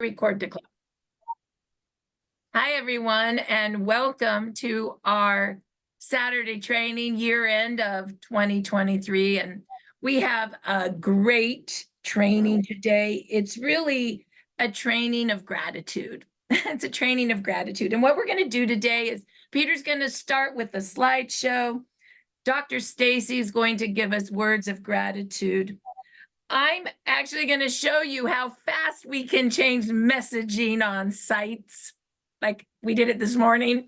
Record to close. Hi, everyone, and welcome to our Saturday training year end of 2023. And we have a great training today. It's really a training of gratitude. It's a training of gratitude. And what we're going to do today is Peter's going to start with a slideshow. Dr. Staci is going to give us words of gratitude. I'm actually going to show you how fast we can change messaging on sites, like we did it this morning.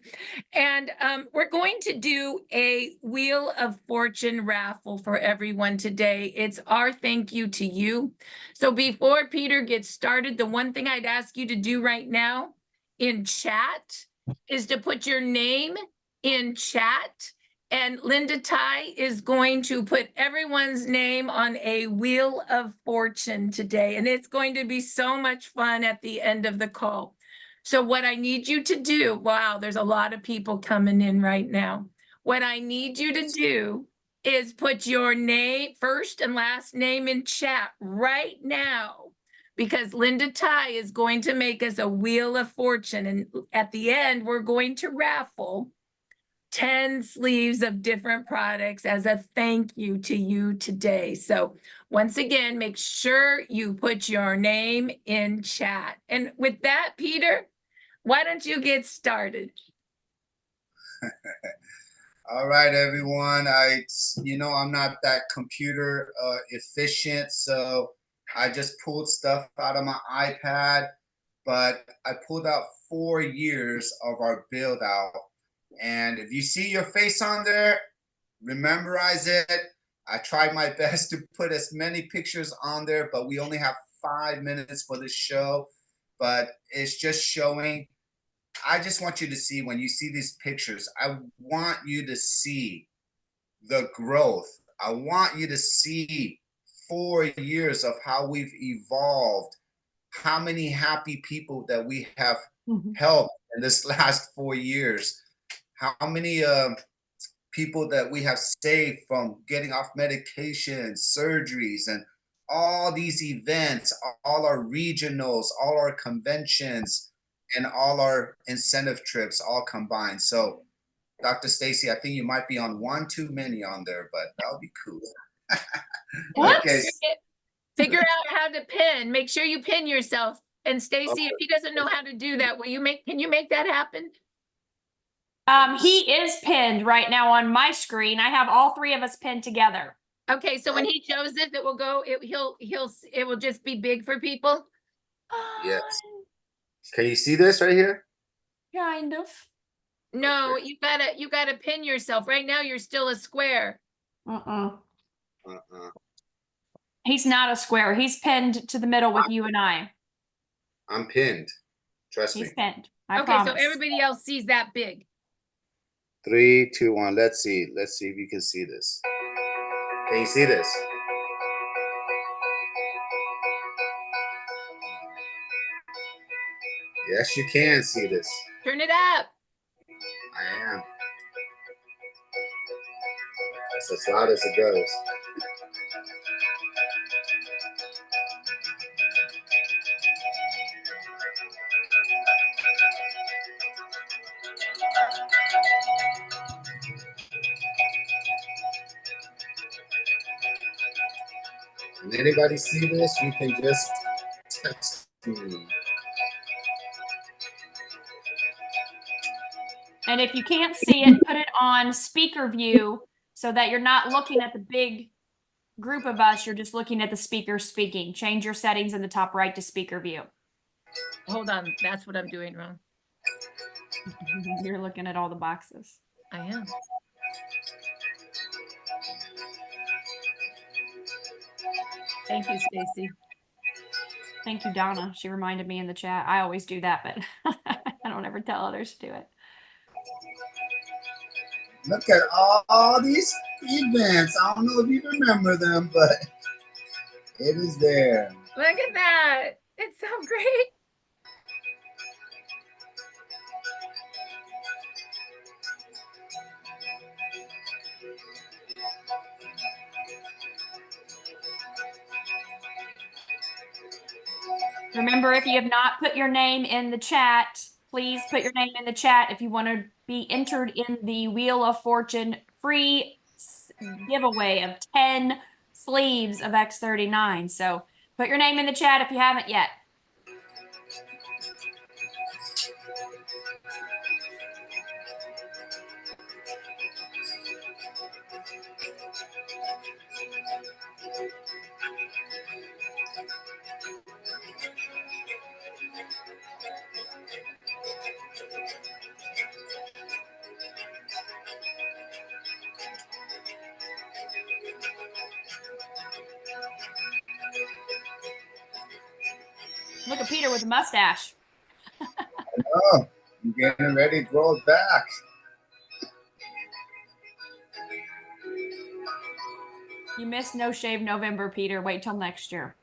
And we're going to do a Wheel of Fortune raffle for everyone today. It's our thank you to you. So before Peter gets started, the one thing I'd ask you to do right now in chat is to put your name in chat. And Linda Ty is going to put everyone's name on a Wheel of Fortune today. And it's going to be so much fun at the end of the call. So what I need you to do, wow, there's a lot of people coming in right now. What I need you to do is put your name, first and last name in chat right now, because Linda Ty is going to make us a Wheel of Fortune. And at the end, we're going to raffle 10 sleeves of different products as a thank you to you today. So once again, make sure you put your name in chat. And with that, Peter, why don't you get started? All right, everyone. I'm not that computer efficient, so I just pulled stuff out of my iPad, but I pulled out 4 years of our build out. And if you see your face on there, memorize it. I tried my best to put as many pictures on there, but we only have 5 minutes for this show. But it's just showing. I just want you to see, when you see these pictures, I want you to see the growth. I want you to see 4 years of how we've evolved, how many happy people that we have helped in this last 4 years, how many people that we have saved from getting off medications, surgeries, and all these events, all our regionals, all our conventions, and all our incentive trips all combined. So, Dr. Staci, I think you might be on one too many on there, but that'll be cool. Okay. Figure out how to pin. Make sure you pin yourself. And Staci, if he doesn't know how to do that, can you make that happen? He is pinned right now on my screen. I have all 3 of us pinned together. Okay, so when he shows it, it will just be big for people. Yes. Can you see this right here? Kind of. No, you gotta pin yourself. Right now, you're still a square. He's not a square. He's pinned to the middle with you and I. I'm pinned. Trust me. He's pinned. I Okay, promise. so everybody else sees that big. 3, 2, 1. Let's see. Let's see if you can see this. Can you see this? Yes, you can see this. Turn it up. I am. That's as loud as it goes. Can anybody see this? You can just text me. And if you can't see it, put it on speaker view so that you're not looking at the big group of us. You're just looking at the speaker speaking. Change your settings in the top right to speaker view. Hold on. That's what I'm doing wrong. You're looking at all the boxes. I am. Thank you, Staci. Thank you, Donna. She reminded me in the chat. I always do that, but I don't ever tell others to do it. Look at all these events. I don't know if you remember them, but it is there. Look at that. It's so great. Remember, if you have not put your name in the chat, please put your name in the chat if you want to be entered in the Wheel of Fortune free giveaway of 10 sleeves of X39. So put your name in the chat if you haven't yet. Look at Peter with a mustache. Oh, I'm getting ready to grow it back. You missed No Shave November, Peter. Wait till next year.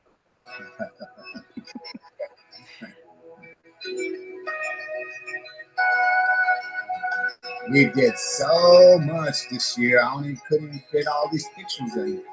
We did so much this year. I couldn't even fit all these pictures in.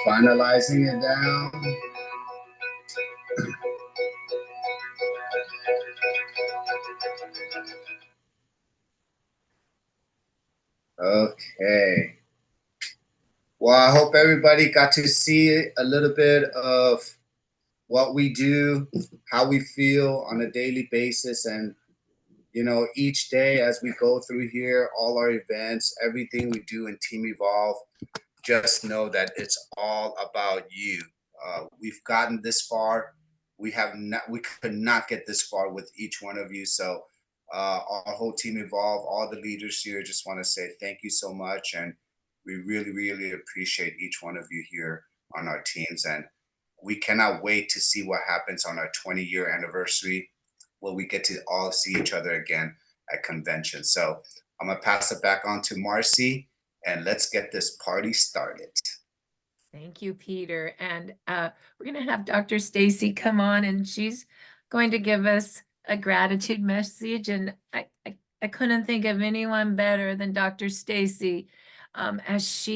Finalizing it down. Okay. Well, I hope everybody got to see a little bit of what we do, how we feel on a daily basis. And, you know, each day as we go through here, all our events, everything we do in Team Evolve, just know that it's all about you. We've gotten this far. We could not get this far with each one of you. So our whole Team Evolve, all the leaders here, just want to say thank you so much. And we really, really appreciate each one of you here on our teams. And we cannot wait to see what happens on our 20-year anniversary, where we get to all see each other again at convention. So I'm gonna pass it back on to Marci, and let's get this party started. Thank you, Peter. And we're going to have Dr. Staci come on, and she's going to give us a gratitude message. And I couldn't think of anyone better than Dr. Staci, as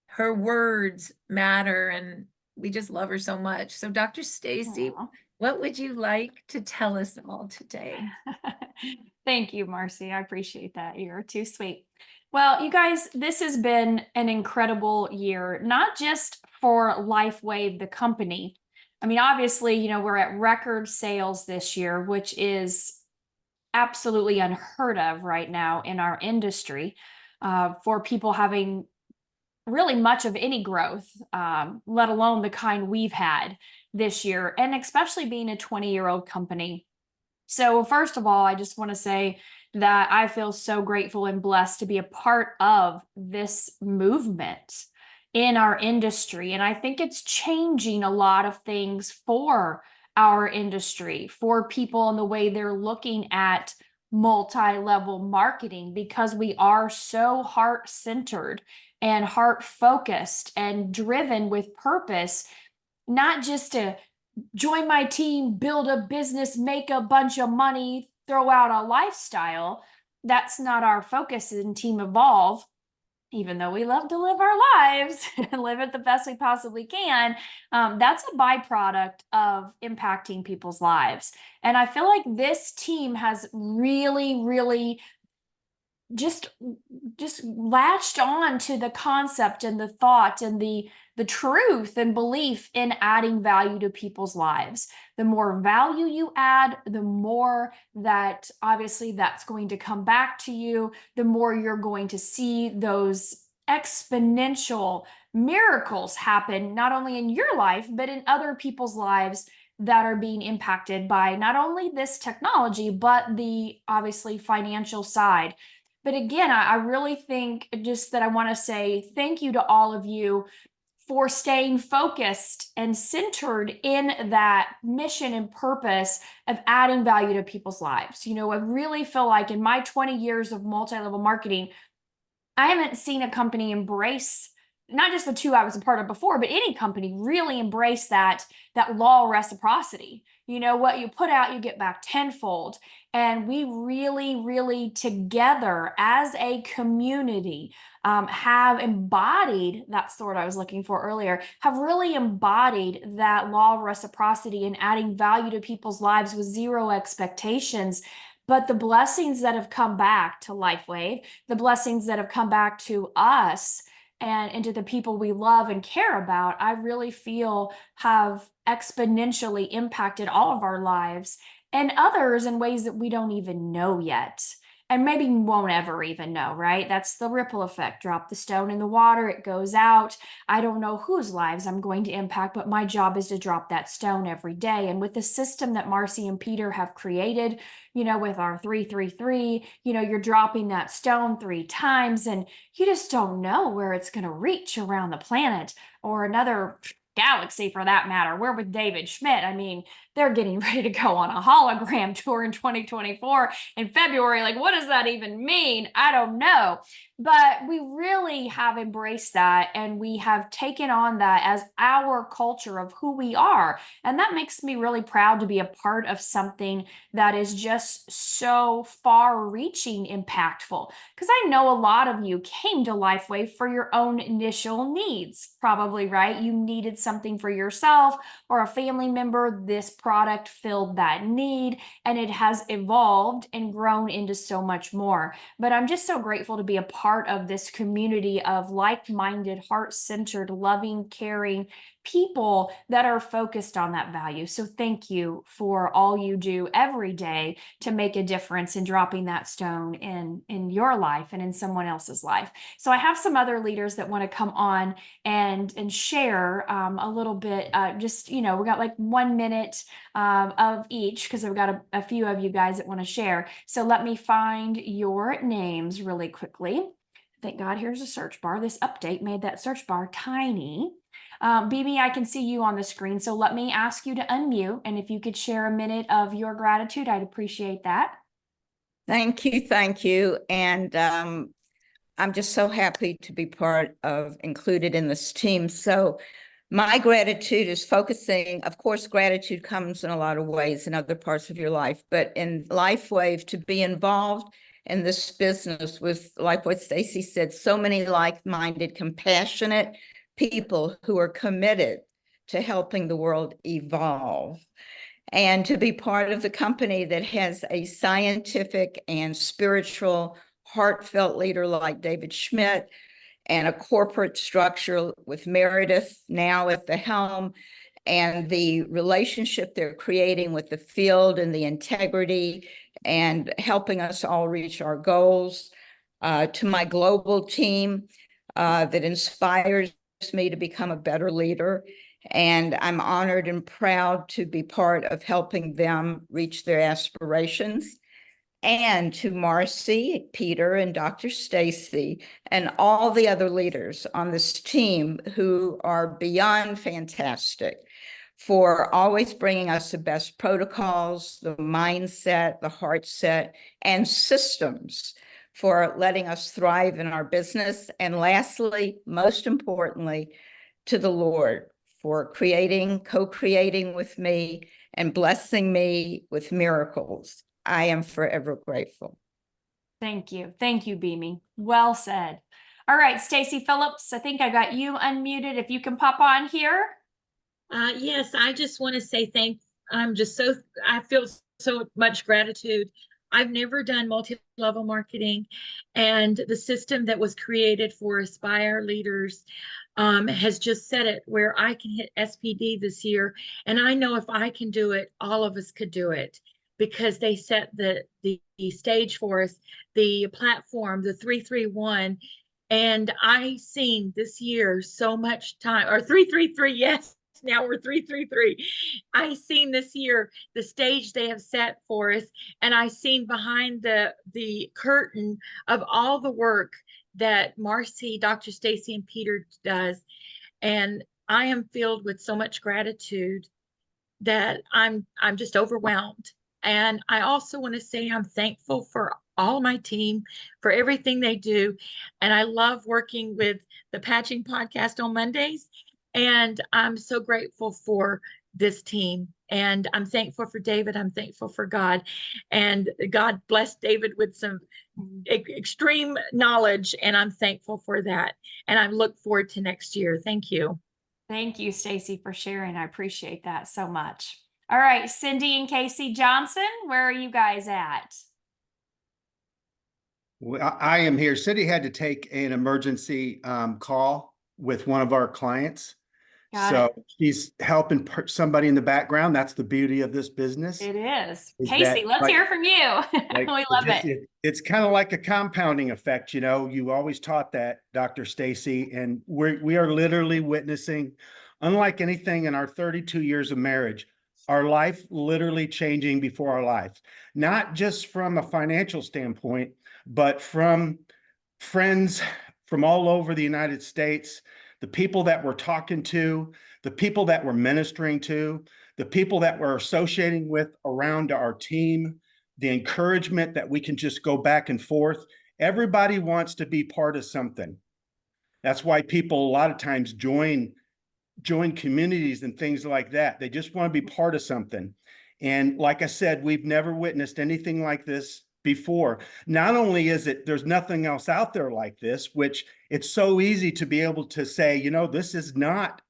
her words matter, and we just love her so much. So Dr. Staci, what would you like to tell us all today? Thank you, Marci. I appreciate that. You're too sweet. Well, you guys, this has been an incredible year, not just for Lifewave, the company. I mean, obviously, you know, we're at record sales this year, which is absolutely unheard of right now in our industry, for people having really much of any growth, let alone the kind we've had this year, and especially being a 20-year-old company. So first of all, I just want to say that I feel so grateful and blessed to be a part of this movement in our industry. And I think it's changing a lot of things for our industry, for people and the way they're looking at multi-level marketing, because we are so heart-centered and heart-focused and driven with purpose, not just to join my team, build a business, make a bunch of money, throw out a lifestyle. That's not our focus in Team Evolve. Even though we love to live our lives and live it the best we possibly can, that's a byproduct of impacting people's lives. And I feel like this team has really just latched on to the concept and the thought and the truth and belief in adding value to people's lives. The more value you add, the more that obviously that's going to come back to you, the more you're going to see those exponential miracles happen, not only in your life, but in other people's lives that are being impacted by not only this technology, but the obviously financial side. But again, I really think just that I want to say thank you to all of you for staying focused and centered in that mission and purpose of adding value to people's lives. You know, I really feel like in my 20 years of multi-level marketing, I haven't seen a company embrace, not just the two I was a part of before, but any company really embrace that law of reciprocity. You know, what you put out, you get back tenfold. And we really together as a community have embodied, that's the word I was looking for earlier, have really embodied that law of reciprocity and adding value to people's lives with zero expectations. But the blessings that have come back to Lifewave, the blessings that have come back to us and to the people we love and care about, I really feel have exponentially impacted all of our lives and others in ways that we don't even know yet. And maybe won't ever even know, right? That's the ripple effect. Drop the stone in the water, it goes out. I don't know whose lives I'm going to impact, but my job is to drop that stone every day. And with the system that Marci and Peter have created, you know, with our 333, you know, you're dropping that stone 3 times and you just don't know where it's going to reach around the planet or another galaxy for that matter. We're with David Schnidt. I mean, they're getting ready to go on a hologram tour in 2024 in February. Like, what does that even mean? I don't know. But we really have embraced that and we have taken on that as our culture of who we are. And that makes me really proud to be a part of something that is just so far-reaching impactful. Because I know a lot of you came to Lifewave for your own initial needs, probably, right? You needed something for yourself or a family member. This product filled that need and it has evolved and grown into so much more. But I'm just so grateful to be a part of this community of like-minded, heart-centered, loving, caring people that are focused on that value. So thank you for all you do every day to make a difference in dropping that stone in your life and in someone else's life. So I have some other leaders that want to come on and share a little bit. Just, you know, we got like 1 minute of each because I've got a few of you guys that want to share. So let me find your names really quickly. Thank God, here's a search bar. This update made that search bar tiny. Bibi, I can see you on the screen, so let me ask you to unmute, and if you could share a minute of your gratitude, I'd appreciate that. Thank you. And I'm just so happy to be included in this team. So my gratitude is focusing, of course, gratitude comes in a lot of ways in other parts of your life, but in Lifewave, to be involved in this business with, like what Staci said, so many like-minded, compassionate people who are committed to helping the world evolve, and to be part of the company that has a scientific and spiritual, heartfelt leader like David Schnidt, and a corporate structure with Meredith now at the helm, and the relationship they're creating with the field and the integrity and helping us all reach our goals. To my global team that inspires me to become a better leader. And I'm honored and proud to be part of helping them reach their aspirations. and to Marci, Peter, and Dr. Staci, and all the other leaders on this team who are beyond fantastic for always bringing us the best protocols, the mindset, the heart set, and systems for letting us thrive in our business. And lastly, most importantly, to the Lord for co-creating with me and blessing me with miracles. I am forever grateful. Thank you. Thank you, Beamy. Well said. All right, Staci Phillips, I think I got you unmuted. If you can pop on here. Yes, I just want to say I feel so much gratitude. I've never done multi-level marketing, and the system that was created for Aspire leaders has just set it where I can hit SPD this year. And I know if I can do it, all of us could do it, because they set the stage for us, the platform, the 331. And I seen this year so much time, or 333, yes. Now we're 333. I seen this year the stage they have set for us, and I seen behind the curtain of all the work that Marci, Dr. Staci, and Peter does. And I am filled with so much gratitude that I'm just overwhelmed. And I also want to say I'm thankful for all my team, for everything they do. And I love working with the Patching Podcast on Mondays. And I'm so grateful for this team. And I'm thankful for David. I'm thankful for God. And God blessed David with some extreme knowledge. And I'm thankful for that. And I look forward to next year. Thank you. Thank you, Staci, for sharing. I appreciate that so much. All right, Cindy and Casey Johnson, where are you guys at? Well, I am here. Cindy had to take an emergency call with one of our clients. Got it. She's helping somebody in the background. That's the beauty of this business. It is. Is Casey, that, let's like- hear from you. Like, We love it. It's kind of like a compounding effect, you know. You always taught that, Dr. Staci, and we are literally witnessing, unlike anything in our 32 years of marriage, our life literally changing before our life, not just from a financial standpoint, but from friends from all over the United States, the people that we're talking to, the people that we're ministering to, the people that we're associating with around our team, the encouragement that we can just go back and forth. Everybody wants to be part of something. That's why people a lot of times join communities and things like that. They just want to be part of something. And like I said, we've never witnessed anything like this before. Not only is it, there's nothing else out there like this, which it's so easy to be able to say, you know, this is not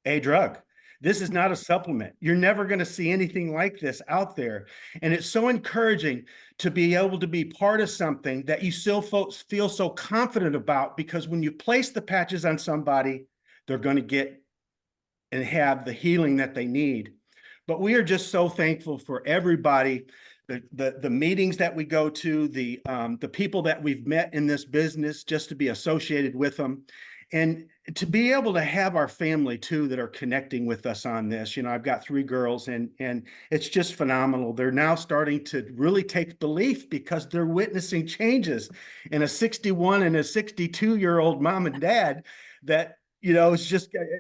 a drug. This is not a supplement. You're never going to see anything like this out there. And it's so encouraging to be able to be part of something that you still feel so confident about, because when you place the patches on somebody, they're going to get and have the healing that they need. But we are just so thankful for everybody, the meetings that we go to, the people that we've met in this business, just to be associated with them, and to be able to have our family too that are connecting with us on this. You know, I've got 3 girls, and it's just phenomenal. They're now starting to really take belief because they're witnessing changes in a 61 and a 62-year-old mom and dad that, you know,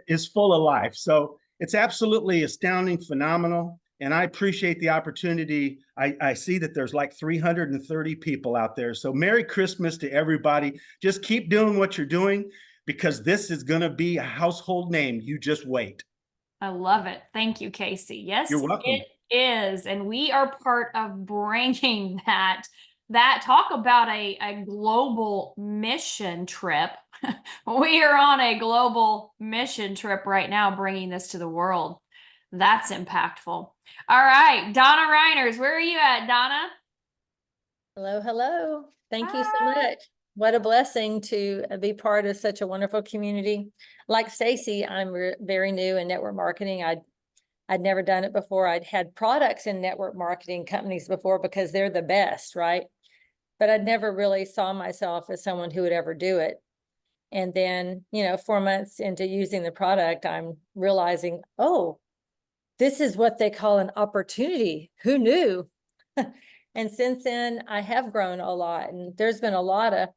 is full of life. So it's absolutely astounding, phenomenal. And I appreciate the opportunity. I see that there's like 330 people out there. So Merry Christmas to everybody. Just keep doing what you're doing, because this is going to be a household name. You just wait. I love it. Thank you, Casey. Yes, You're welcome. it is. And we are part of bringing that talk about a global mission trip. We are on a global mission trip right now, bringing this to the world. That's impactful. All right, Donna Reiners, where are you at, Donna? Hello, hello. Thank you so Hi. much. What a blessing to be part of such a wonderful community. Like Staci, I'm very new in network marketing. I'd never done it before. I'd had products in network marketing companies before because they're the best, right? But I'd never really saw myself as someone who would ever do it. And then, 4 months into using the product, I'm realizing, oh, this is what they call an opportunity. Who knew? And since then, I have grown a lot, and there's been a lot of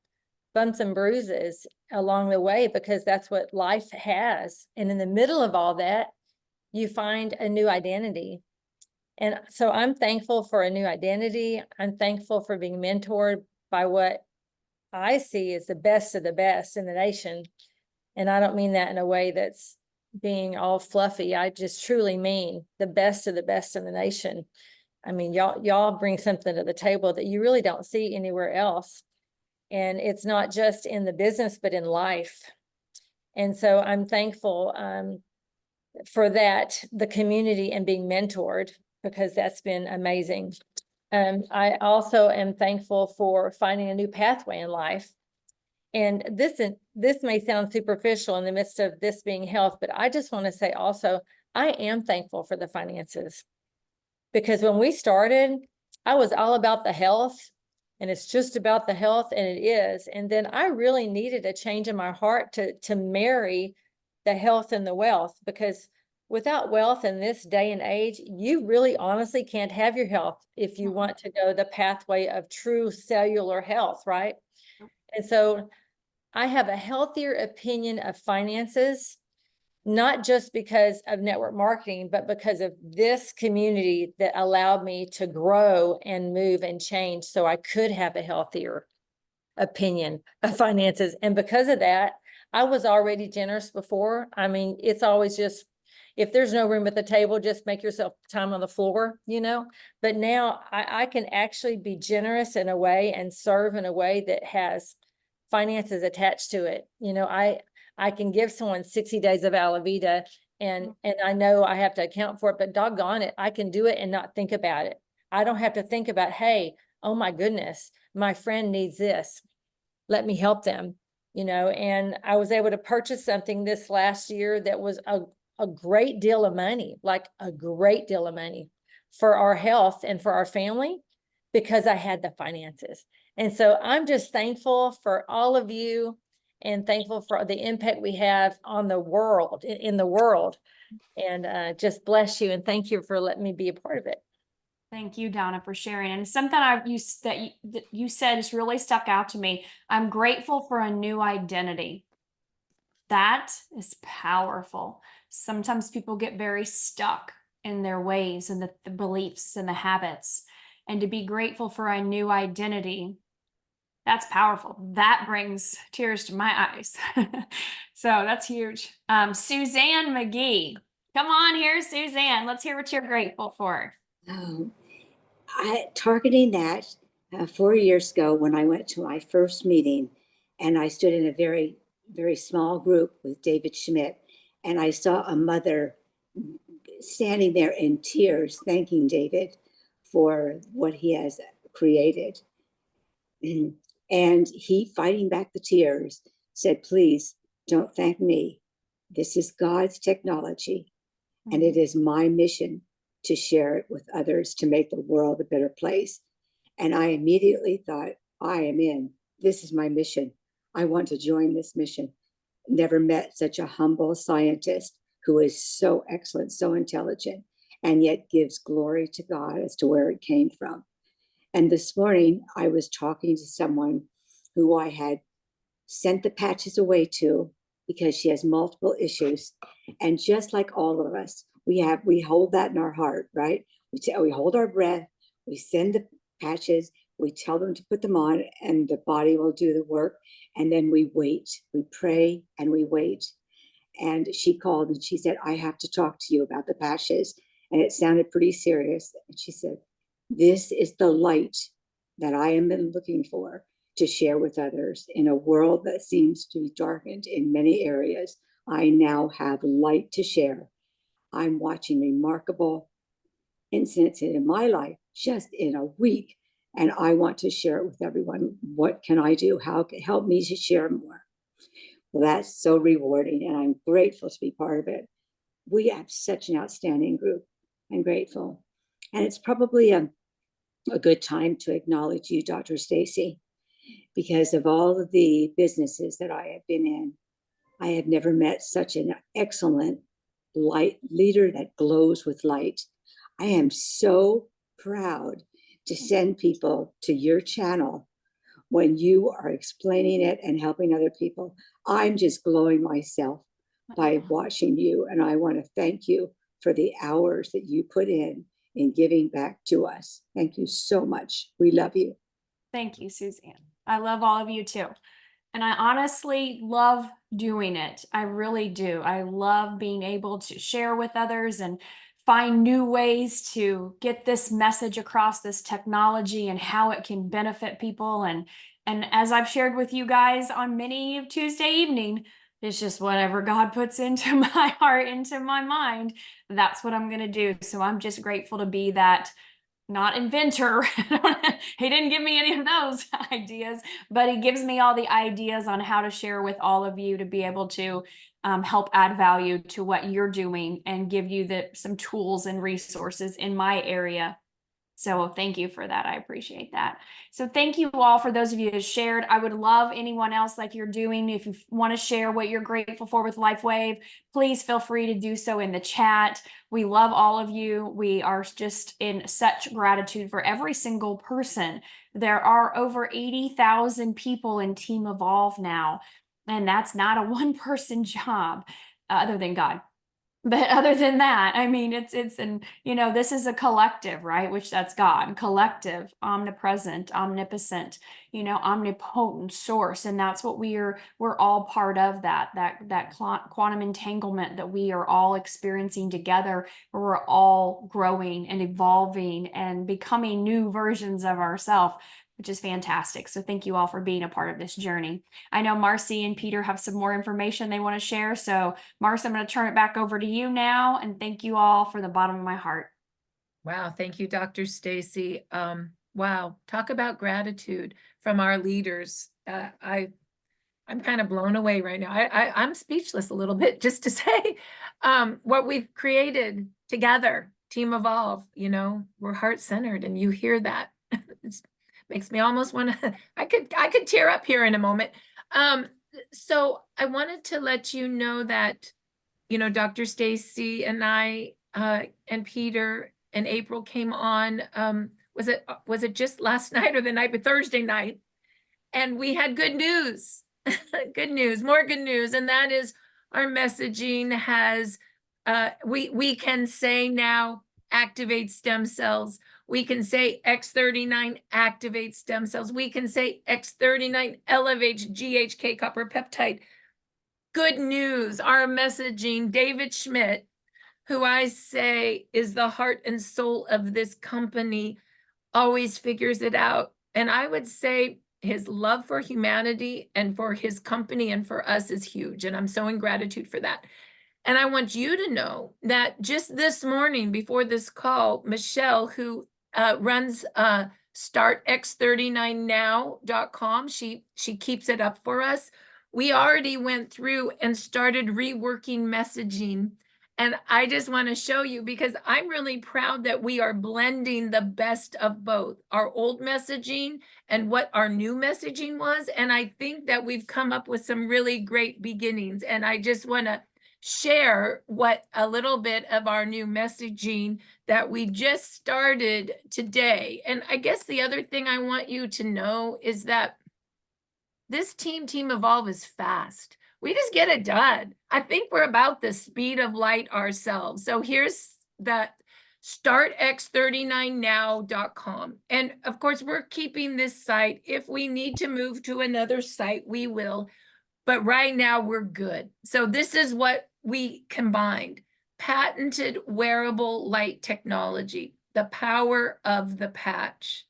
bumps and bruises along the way because that's what life has. And in the middle of all that, you find a new identity. And so I'm thankful for a new identity. I'm thankful for being mentored by what I see as the best of the best in the nation. And I don't mean that in a way that's being all fluffy. I just truly mean the best of the best in the nation. I mean, y'all bring something to the table that you really don't see anywhere else. And it's not just in the business, but in life. And so I'm thankful for that, the community and being mentored, because that's been amazing. I also am thankful for finding a new pathway in life. And this may sound superficial in the midst of this being health, but I just want to say also, I am thankful for the finances. Because when we started, I was all about the health, and it's just about the health, and it is. And then I really needed a change in my heart to marry the health and the wealth, because without wealth in this day and age, you really honestly can't have your health if you want to go the pathway of true cellular health, right? And so I have a healthier opinion of finances, not just because of network marketing, but because of this community that allowed me to grow and move and change so I could have a healthier opinion of finances. And because of that, I was already generous before. I mean, it's always just, if there's no room at the table, just make yourself time on the floor, you know? But now I can actually be generous in a way and serve in a way that has finances attached to it. You know, I can give someone 60 days of Alavita and I know I have to account for it, but doggone it, I can do it and not think about it. I don't have to think about, hey, oh my goodness, my friend needs this. Let me help them, you know? And I was able to purchase something this last year that was a great deal of money, like a great deal of money for our health and for our family, because I had the finances. And so I'm just thankful for all of you and thankful for the impact we have on the world, in the world. And just bless you and thank you for letting me be a part of it. Thank you, Donna, for sharing. And something that you said just really stuck out to me. I'm grateful for a new identity. That is powerful. Sometimes people get very stuck in their ways and the beliefs and the habits. And to be grateful for a new identity, that's powerful. That brings tears to my eyes. So that's huge. Suzanne McGee, come on here, Suzanne. Let's hear what you're grateful for. Targeting that 4 years ago when I went to my first meeting, and I stood in a very, very small group with David Schnidt, and I saw a mother standing there in tears, thanking David for what he has created. And he, fighting back the tears, said, please don't thank me. This is God's technology, and it is my mission to share it with others to make the world a better place. And I immediately thought, I am in. This is my mission. I want to join this mission. Never met such a humble scientist who is so excellent, so intelligent, and yet gives glory to God as to where it came from. And this morning, I was talking to someone who I had sent the patches away to because she has multiple issues. And just like all of us, we hold that in our heart, right? We hold our breath, we send the patches, we tell them to put them on, and the body will do the work. And then we wait, we pray and we wait. And she called and she said, I have to talk to you about the patches. And it sounded pretty serious. And she said, this is the light that I am looking for to share with others in a world that seems to be darkened in many areas. I now have light to share. I'm watching remarkable incidents in my life just in a week, and I want to share it with everyone. What can I do? How can help me to share more? Well, that's so rewarding, and I'm grateful to be part of it. We have such an outstanding group. I'm grateful. And it's probably a good time to acknowledge you, Dr. Staci, because of all of the businesses that I have been in, I have never met such an excellent light leader that glows with light. I am so proud to send people to your channel when you are explaining it and helping other people. I'm just glowing myself by watching you. And I want to thank you for the hours that you put in giving back to us. Thank you so much. We love you. Thank you, Suzanne. I love all of you too. And I honestly love doing it. I really do. I love being able to share with others and find new ways to get this message across, this technology and how it can benefit people. And as I've shared with you guys on many Tuesday evening, it's just whatever God puts into my heart, into my mind, that's what I'm going to do. So I'm just grateful to be that, not inventor. He didn't give me any of those ideas, but he gives me all the ideas on how to share with all of you to be able to help add value to what you're doing and give you some tools and resources in my area. So thank you for that. I appreciate that. So thank you all for those of you who shared. I would love anyone else like you're doing. If you want to share what you're grateful for with Lifewave, please feel free to do so in the chat. We love all of you. We are just in such gratitude for every single person. There are over 80,000 people in Team Evolve now, and that's not a one-person job other than God. But other than that, I mean, this is a collective, right? Which that's God, collective, omnipresent, omnipotent, omnipotent source. And that's what we're all part of, that quantum entanglement that we are all experiencing together, where we're all growing and evolving and becoming new versions of ourselves, which is fantastic. So thank you all for being a part of this journey. I know Marci and Peter have some more information they want to share. So Marci, I'm going to turn it back over to you now. And thank you all from the bottom of my heart. Wow. Thank you, Dr. Staci. Wow. Talk about gratitude from our leaders. I'm kind of blown away right now. I'm speechless a little bit just to say what we've created together, Team Evolve. We're heart-centered, and you hear that. It makes me almost want to, I could tear up here in a moment. So I wanted to let you know that, Dr. Staci and I and Peter and April came on, was it just last night or the night, but Thursday night? And we had good news, good news, more good news. And that is our messaging has, we can say now, activate stem cells. We can say X39 activates stem cells. We can say X39 elevates GHK copper peptide. Good news, our messaging, David Schnidt, who I say is the heart and soul of this company, always figures it out. And I would say his love for humanity and for his company and for us is huge. And I'm so in gratitude for that. And I want you to know that just this morning before this call, Michelle, who runs startx39now.com, she keeps it up for us. We already went through and started reworking messaging. And I just want to show you, because I'm really proud that we are blending the best of both our old messaging and what our new messaging was. And I think that we've come up with some really great beginnings. And I just want to share a little bit of our new messaging that we just started today. And I guess the other thing I want you to know is that this Team Evolve is fast. We just get it done. I think we're about the speed of light ourselves. So here's that startx39now.com. And of course, we're keeping this site. If we need to move to another site, we will. But right now we're good. So this is what we combined: patented wearable light technology, the power of the patch.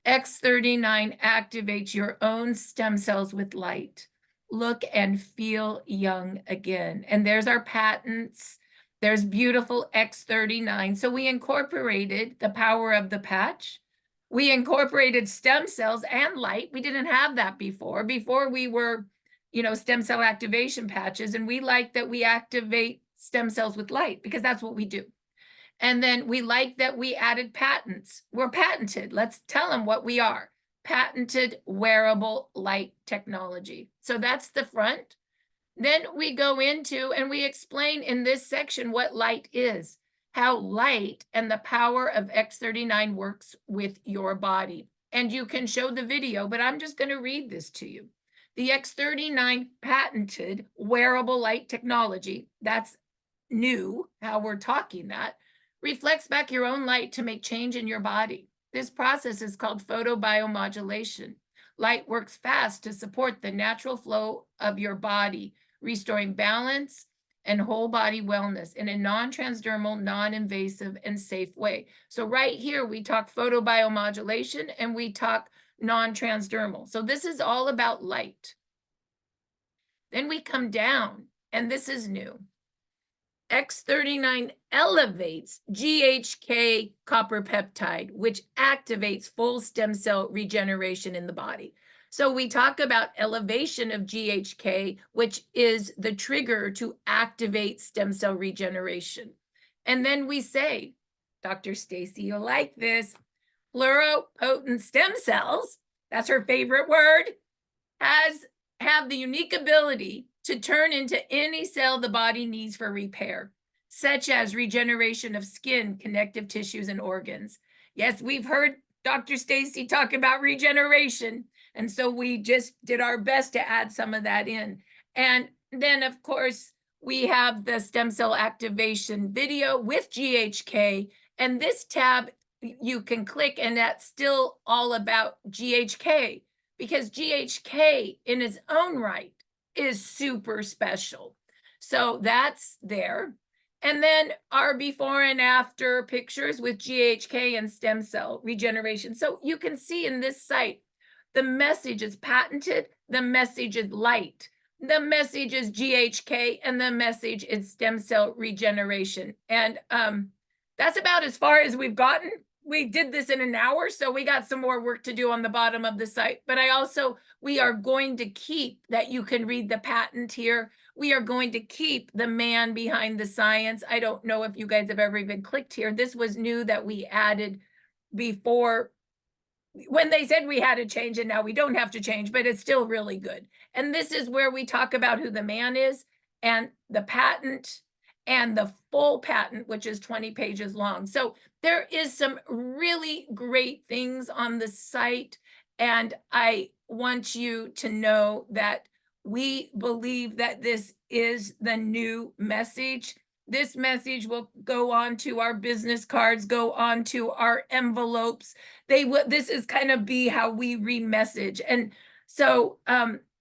X39 activates your own stem cells with light. Look and feel young again. And there's our patents. There's beautiful X39. So we incorporated the power of the patch. We incorporated stem cells and light. We didn't have that before. Before we were, stem cell activation patches. And we like that we activate stem cells with light because that's what we do. And then we like that we added patents. We're patented. Let's tell them what we are. Patented wearable light technology. So that's the front. Then we go into and we explain in this section what light is. how light and the power of X39 works with your body. And you can show the video, but I'm just going to read this to you. The X39 patented wearable light technology, that's new, how we're talking that, reflects back your own light to make change in your body. This process is called photobiomodulation. Light works fast to support the natural flow of your body, restoring balance and whole body wellness in a non-transdermal, non-invasive, and safe way. So right here, we talk photobiomodulation and we talk non-transdermal. So this is all about light. Then we come down, and this is new. X39 elevates GHK copper peptide, which activates full stem cell regeneration in the body. So we talk about elevation of GHK, which is the trigger to activate stem cell regeneration. And then we say, Dr. Staci, you'll like this, pluripotent stem cells, that's her favorite word, have the unique ability to turn into any cell the body needs for repair, such as regeneration of skin, connective tissues, and organs. Yes, we've heard Dr. Staci talk about regeneration, and so we just did our best to add some of that in. And then, of course, we have the stem cell activation video with GHK, and this tab you can click, and that's still all about GHK, because GHK in its own right is super special. So that's there. And then our before and after pictures with GHK and stem cell regeneration. So you can see in this site, the message is patented, the message is light, the message is GHK, and the message is stem cell regeneration. And that's about as far as we've gotten. We did this in an hour, so we got some more work to do on the bottom of the site. But we are going to keep that. You can read the patent here. We are going to keep the man behind the science. I don't know if you guys have ever even clicked here. This was new that we added before when they said we had to change, and now we don't have to change, but it's still really good. And this is where we talk about who the man is and the patent and the full patent, which is 20 pages long. So there is some really great things on the site. And I want you to know that we believe that this is the new message. This message will go on to our business cards, go on to our envelopes. This is kind of be how we re-message. And so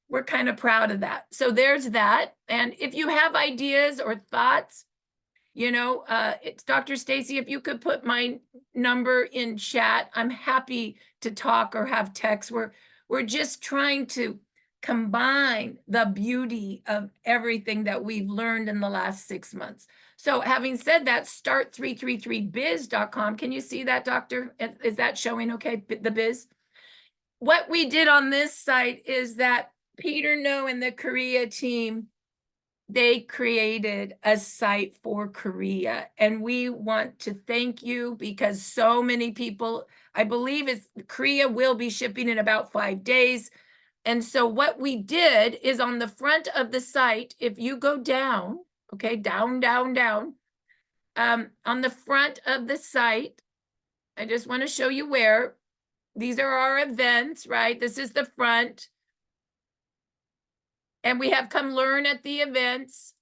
we're kind of proud of that. So there's that. And if you have ideas or thoughts, it's Dr. Staci, if you could put my number in chat, I'm happy to talk or have text. We're just trying to combine the beauty of everything that we've learned in the last 6 months. So having said that, start333biz.com. Can you see that, Doctor? Is that showing okay, the biz? What we did on this site is that Peter No and the Korea team, they created a site for Korea, and we want to thank you because so many people, I believe Korea will be shipping in about 5 days. And so what we did is on the front of the site, if you go down, okay, down, on the front of the site, I just want to show you where these are our events, right? This is the front. And we have come learn at the events.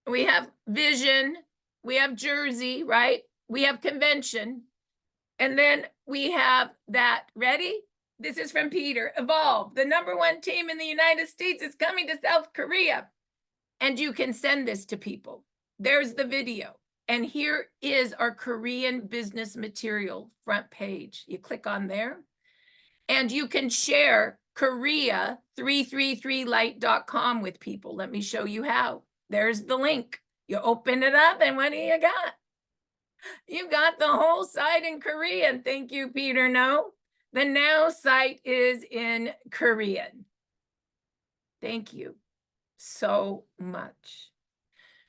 We have vision. We have Jersey, right? We have convention. And then we have that, ready? This is from Peter. Evolve, the #1 team in the United States is coming to South Korea. And you can send this to people. There's the video. And here is our Korean business material front page. You click on there. And you can share Korea333light.com with people. Let me show you how. There's the link. You open it up, and what do you got? You got the whole site in Korean. Thank you, Peter No. The Now site is in Korean. Thank you so much.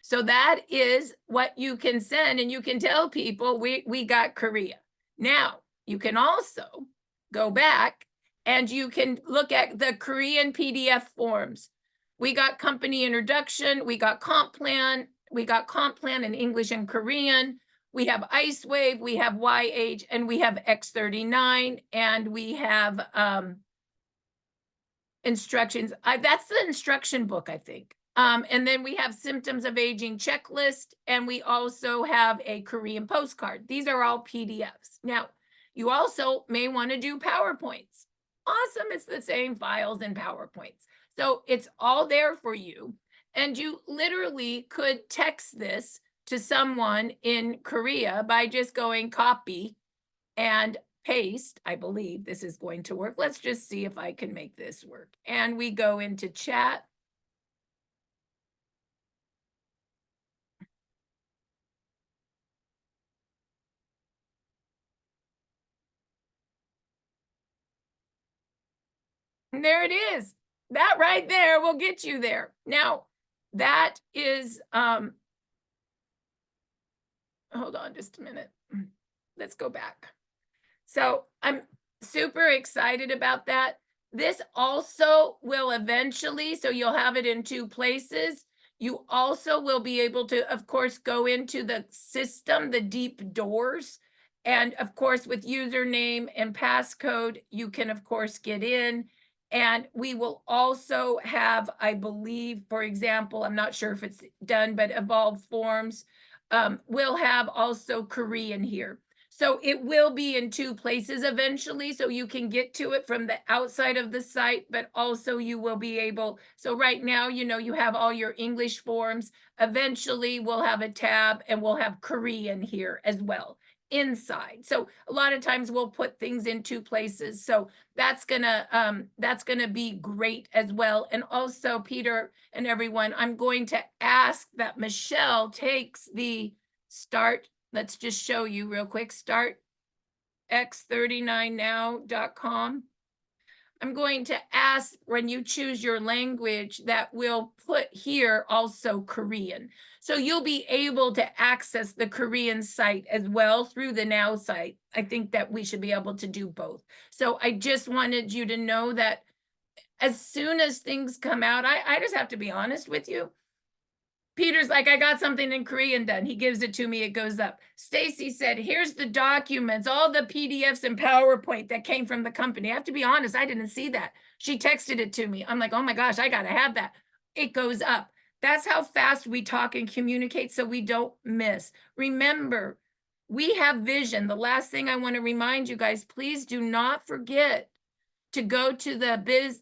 So that is what you can send, and you can tell people we got Korea. Now, you can also go back and you can look at the Korean PDF forms. We got company introduction, we got comp plan, we got Comp Plan in English and Korean. We have Icewave, we have YH, and we have X39, and we have instructions. That's the instruction book, I think. And then we have Symptoms of Aging checklist, and we also have a Korean postcard. These are all PDFs. Now, you also may want to do PowerPoints. Awesome, it's the same files in PowerPoints. So it's all there for you. And you literally could text this to someone in Korea by just going copy and paste. I believe this is going to work. Let's just see if I can make this work. And we go into chat. And there it is. That right there will get you there. Now, that is, hold on just a minute. Let's go back. So I'm super excited about that. This also will eventually, so you'll have it in 2 places. You also will be able to, of course, go into the system, the deep doors. And of course, with username and passcode, you can, of course, get in. And we will also have, I believe, for example, I'm not sure if it's done, but Evolve Forms will have also Korean here. So it will be in 2 places eventually, so you can get to it from the outside of the site, but also you will be able, so right now, you know, you have all your English forms. Eventually we'll have a tab and we'll have Korean here as well inside. So a lot of times we'll put things in 2 places. So that's gonna be great as well. And also, Peter and everyone, I'm going to ask that Michelle takes the start. Let's just show you real quick. Start x39now.com. I'm going to ask when you choose your language that we'll put here also Korean. So you'll be able to access the Korean site as well through the Now site. I think that we should be able to do both. So I just wanted you to know that as soon as things come out, I just have to be honest with you. Peter's like, I got something in Korean done. He gives it to me, it goes up. Staci said, here's the documents, all the PDFs and PowerPoint that came from the company. I have to be honest, I didn't see that. She texted it to me. I'm like, oh my gosh, I gotta have that. It goes up. That's how fast we talk and communicate so we don't miss. Remember, we have vision. The last thing I want to remind you guys, please do not forget to go to the biz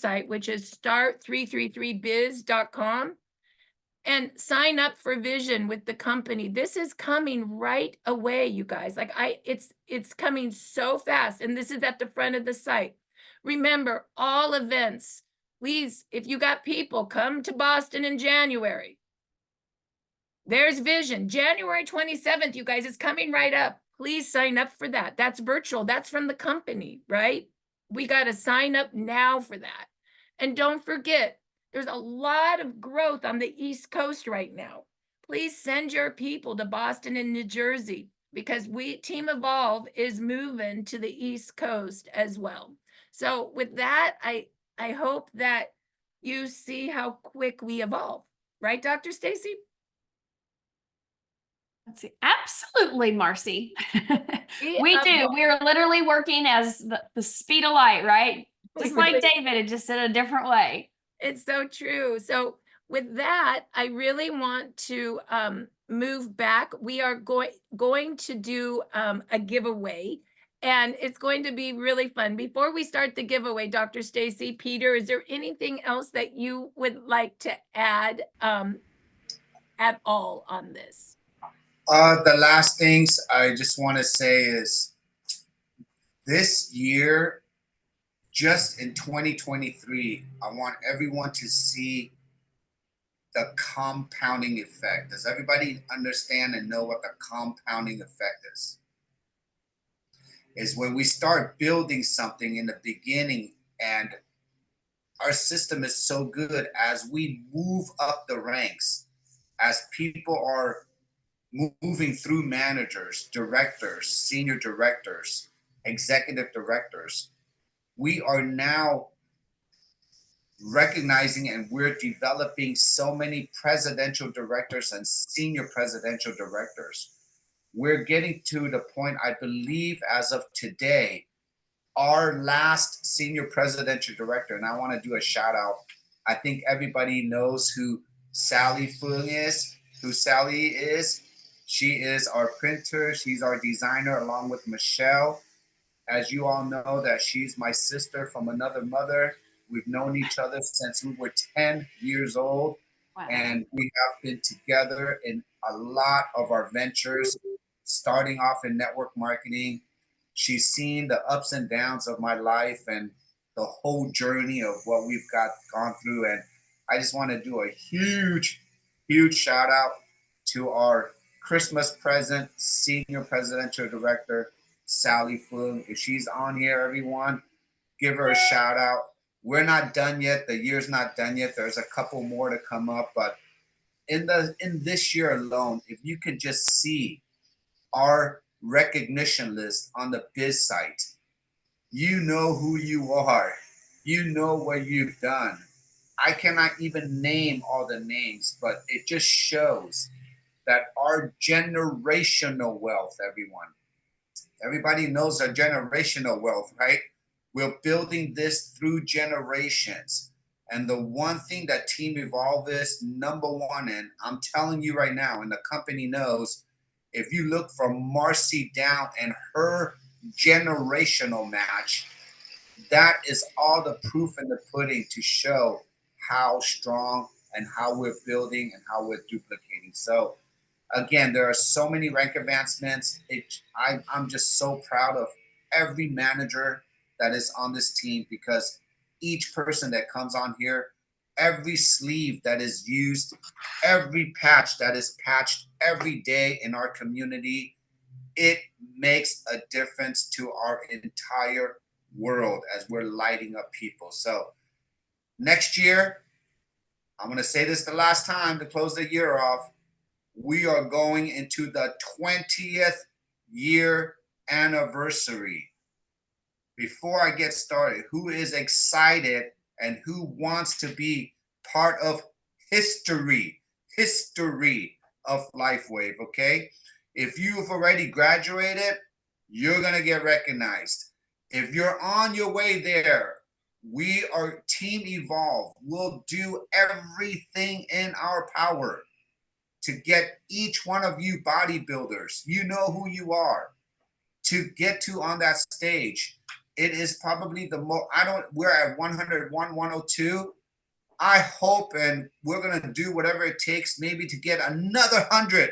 site, which is start333biz.com. and sign up for vision with the company. This is coming right away, you guys. Like it's coming so fast. And this is at the front of the site. Remember, all events, please, if you got people, come to Boston in January. There's vision. January 27th, you guys, it's coming right up. Please sign up for that. That's virtual. That's from the company, right? We got to sign up now for that. And don't forget, there's a lot of growth on the East Coast right now. Please send your people to Boston and New Jersey because Team Evolve is moving to the East Coast as well. So with that, I hope that you see how quick we evolve. Right, Dr. Staci? Let's see. Absolutely, Marci. We We do. evolve. We are literally working as the speed of light, right? We Just like really- David, it just in a different way. It's so true. So with that, I really want to move back. We are going to do a giveaway, and it's going to be really fun. Before we start the giveaway, Dr. Staci, Peter, is there anything else that you would like to add at all on this? The last things I just want to say is this year, just in 2023, I want everyone to see the compounding effect. Does everybody understand and know what the compounding effect is? Is when we start building something in the beginning and our system is so good as we move up the ranks, as people are moving through managers, directors, senior directors, executive directors, we are now recognizing and we're developing so many presidential directors and senior presidential directors. We're getting to the point, I believe, as of today, our last senior presidential director, and I want to do a shout out. I think everybody knows who Sally Fung is, who Sally is. She is our printer. She's our designer, along with Michelle. As you all know, that she's my sister from another mother. We've known each other since we were 10 years old. Wow. And we have been together in a lot of our ventures, starting off in network marketing. She's seen the ups and downs of my life and the whole journey of what we've gone through. And I just want to do a huge, huge shout out to our Christmas present senior presidential director, Sally Fung. If she's on here, everyone, give her a shout out. We're not done yet. The year's not done yet. There's a couple more to come up, but in this year alone, if you could just see our recognition list on the biz site, you know who you are. You know what you've done. I cannot even name all the names, but it just shows that our generational wealth, everybody knows our generational wealth, right? We're building this through generations. And the one thing that Team Evolve is number one in, I'm telling you right now, and the company knows, if you look from Marci down and her generational match, that is all the proof in the pudding to show how strong and how we're building and how we're duplicating. So again, there are so many rank advancements. I'm just so proud of every manager that is on this team, because each person that comes on here, every sleeve that is used, every patch that is patched every day in our community, it makes a difference to our entire world as we're lighting up people. So next year, I'm going to say this the last time to close the year off, we are going into the 20th year anniversary. Before I get started, who is excited and who wants to be part of history of Lifewave, okay? If you've already graduated, you're going to get recognized. If you're on your way there, we are Team Evolve. We'll do everything in our power to get each one of you bodybuilders, you know who you are, to get to on that stage. It is probably the most, we're at 101, 102. I hope, and we're going to do whatever it takes maybe to get another 100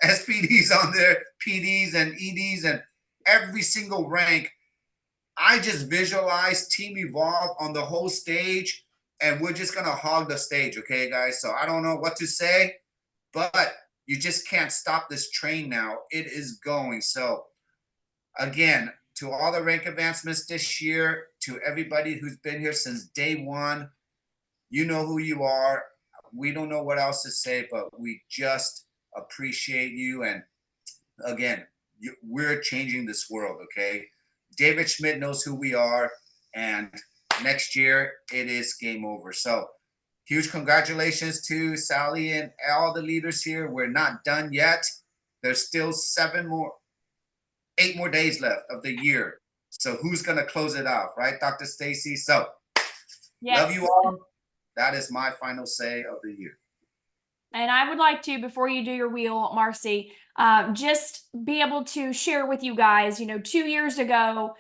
SPDs on there, PDs and EDs and every single rank. I just visualize Team Evolve on the whole stage, and we're just going to hog the stage, okay, guys? So I don't know what to say, but you just can't stop this train now. It is going. So again, to all the rank advancements this year, to everybody who's been here since day one, you know who you are. We don't know what else to say, but we just appreciate you. And again, we're changing this world, okay? David Schnidt knows who we are, and next year it is game over. So huge congratulations to Sally and all the leaders here. We're not done yet. There's still 8 more days left of the year. So who's going to close it off, right, Dr. Staci? So Yes. love you all. That is my final say of the year. And I would like to, before you do your wheel, Marci, just be able to share with you guys, 2 years ago,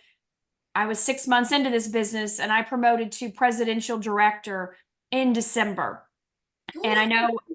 I was 6 months into this business and I promoted to presidential director in December. And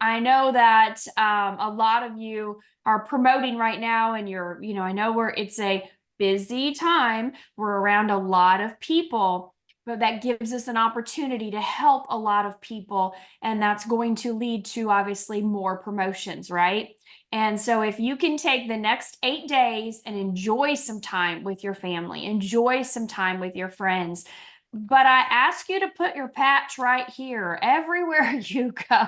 I know that a lot of you are promoting right now, and I know it's a busy time. We're around a lot of people, but that gives us an opportunity to help a lot of people. And that's going to lead to obviously more promotions, right? And so if you can take the next 8 days and enjoy some time with your family, enjoy some time with your friends, but I ask you to put your patch right here everywhere you go,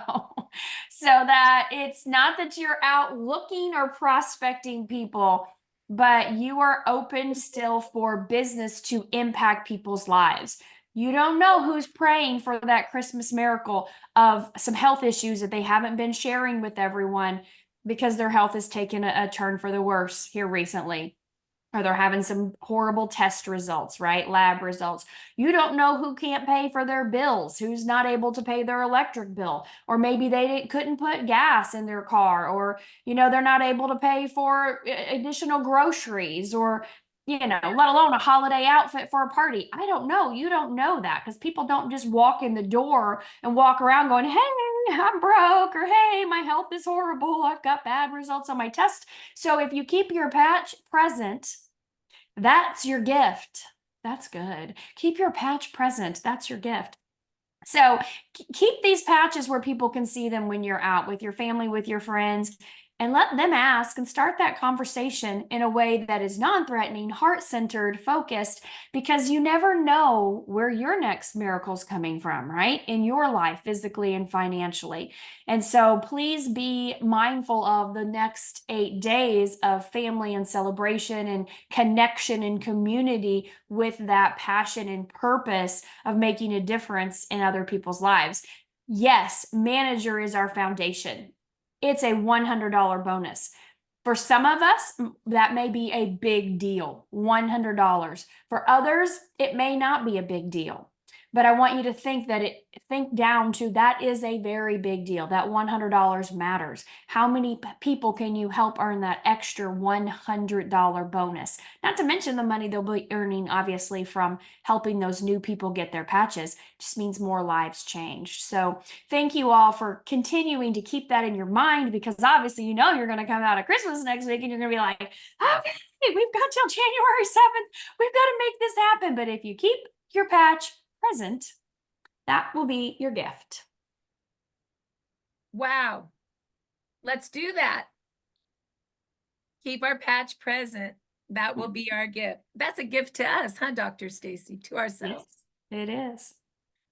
so that it's not that you're out looking or prospecting people, but you are open still for business to impact people's lives. You don't know who's praying for that Christmas miracle of some health issues that they haven't been sharing with everyone because their health has taken a turn for the worse here recently. Or they're having some horrible test results, right? Lab results. You don't know who can't pay for their bills, who's not able to pay their electric bill, or maybe they couldn't put gas in their car, or, they're not able to pay for additional groceries, or, let alone a holiday outfit for a party. I don't know. You don't know that because people don't just walk in the door and walk around going, hey, I'm broke, or hey, my health is horrible. I've got bad results on my test. So if you keep your patch present, that's your gift. That's good. Keep your patch present. That's your gift. So keep these patches where people can see them when you're out with your family, with your friends, and let them ask and start that conversation in a way that is non-threatening, heart-centered, focused, because you never know where your next miracle is coming from, right? In your life, physically and financially. And so please be mindful of the next 8 days of family and celebration and connection and community with that passion and purpose of making a difference in other people's lives. Yes, manager is our foundation. It's a $100 bonus. For some of us, that may be a big deal, $100. For others, it may not be a big deal. But I want you to think down to that is a very big deal. That $100 matters. How many people can you help earn that extra $100 bonus? Not to mention the money they'll be earning, obviously, from helping those new people get their patches. Just means more lives changed. So thank you all for continuing to keep that in your mind, because obviously, you're going to come out of Christmas next week and you're going to be like, okay, we've got till January 7th. We've got to make this happen. But if you keep your patch present, that will be your gift. Wow. Let's do that. Keep our patch present. That will be our gift. That's a gift to us, huh, Dr. Staci, to ourselves. Yes, it is.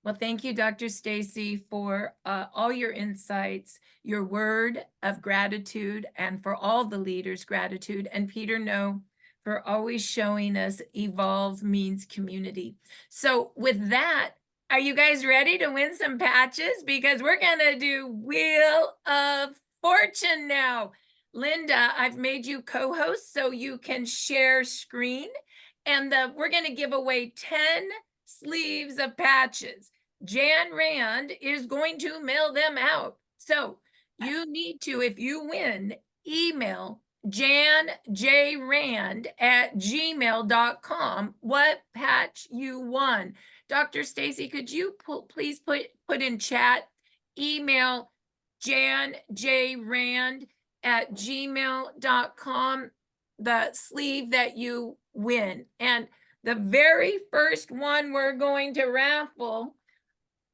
Well, thank you, Dr. Staci, for all your insights, your word of gratitude, and for all the leaders' gratitude. And Peter, for always showing us evolve means community. So with that, are you guys ready to win some patches? Because we're going to do Wheel of Fortune now. Linda, I've made you co-host so you can share screen. And we're going to give away 10 sleeves of patches. Jan Rand is going to mail them out. So you need to, if you win, email janjrand@gmail.com what patch you won. Dr. Staci, could you please put in chat, email janjrand@gmail.com the sleeve that you win. And the very first one we're going to raffle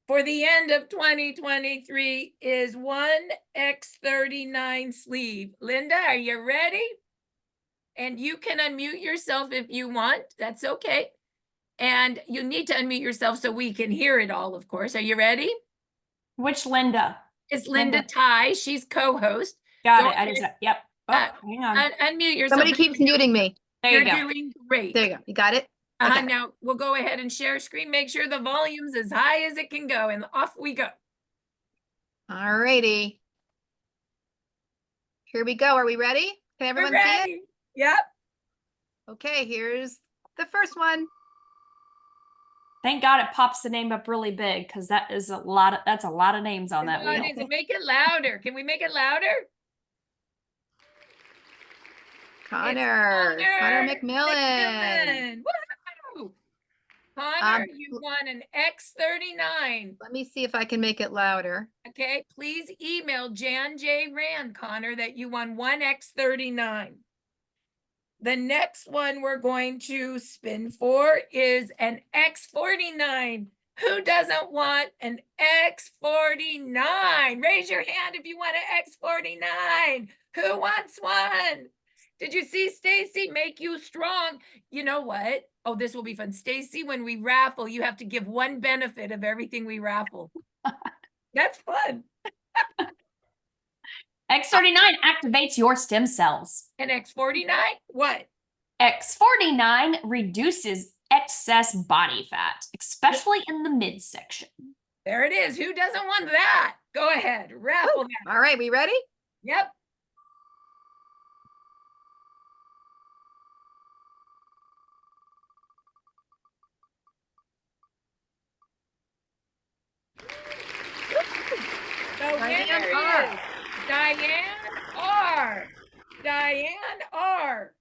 for the end of 2023 is one X39 sleeve. Linda, are you ready? And you can unmute yourself if you want. That's okay. And you need to unmute yourself so we can hear it all, of course. Are you ready? Which Linda? It's Linda Ty. She's co-host. Got it. I just, yep. Oh, hang on. Unmute yourself. Somebody keeps muting me. There You're you go. doing great. There you go. You got it? Okay. Now we'll go ahead and share screen. Make sure the volume's as high as it can go, and off we go. All righty. Here we go. Are we ready? Can everyone see it? Ready. Yep. Okay, here's the first one. Thank God it pops the name up really big, because that's a lot of names on that wheel. Make it louder. Can we make it louder? Connor McMillan. Woo! Connor, you won an X39. Let me see if I can make it louder. Okay, please email Jan J. Rand, Connor, that you won one X39. The next one we're going to spin for is an X49. Who doesn't want an X49? Raise your hand if you want an X49. Who wants one? Did you see Staci make you strong? You know what? Oh, this will be fun. Staci, when we raffle, you have to give one benefit of everything we raffle. That's fun. X39 activates your stem cells. And X49, what? X49 reduces excess body fat, especially in the midsection. There it is. Who doesn't want that? Go ahead, raffle that. All right, we ready? Yep. The Diane winner R. is Diane R. Diane R.